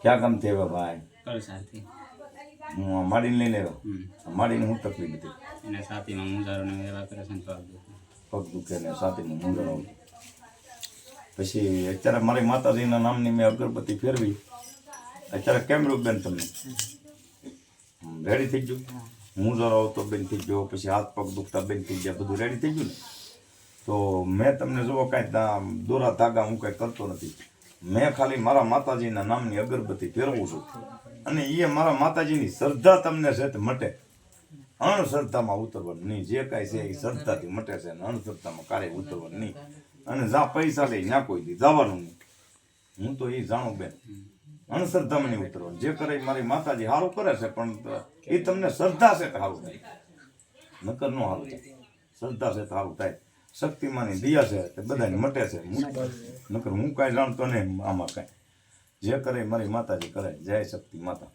ક્યાં કામ થયા ભાઈ? કળસાથી હું માડીને લઈને આવ્યો. માડીને હું તકલીફ હતી? એને છાતીમાં મૂંઝારોને એવા કરે છે ને પગ દુખે ને છાતીમાં મૂંઝારો. પછી અત્યારે મારી માતાજીના નામની મેં અગરબત્તી ફેરવી. અત્યારે કેમ રૂપ બેન તમને રેડી થઈ ગયું? મૂંઝારો આવતો બેન થઈ ગયો, પછી હાથ પગ દુખતા બેન થઈ ગયા, બધું રેડી થઈ ગયું ને? તો મેં તમને જુઓ કાંઈ દોરા ધાગા હું કાંઈ કરતો નથી. મેં ખાલી મારા માતાજીના નામની અગરબત્તી ફેરવું છું, અને એ મારા માતાજીની શ્રદ્ધા તમને છે તે મટે. અણશ્રદ્ધામાં ઉતરવાનું નહીં. જે કાંઈ છે એ શ્રદ્ધાથી મટે છે, અને અણશ્રદ્ધામાં ક્યારેય ઉતરવાનું નહીં. અને જ્યાં પૈસા લઈ ત્યાં કોઈ દી જવાનું નહીં. હું તો એ જાણું બેન, અણશ્રદ્ધામાં નહીં ઉતરવાનું. જે કરે મારી માતાજી સારું કરે છે, પણ એ તમને શ્રદ્ધા છે તો સારું થાય, નકર નો સારું થાય. શ્રદ્ધા છે તો સારું થાય. શક્તિમાની દિયા છે તે બધાને મટે છે. નકર હું કાંઈ જાણતો નહીં આમાં કાંઈ. જે કરે મારી માતાજી કરે. જય શક્તિ માતા.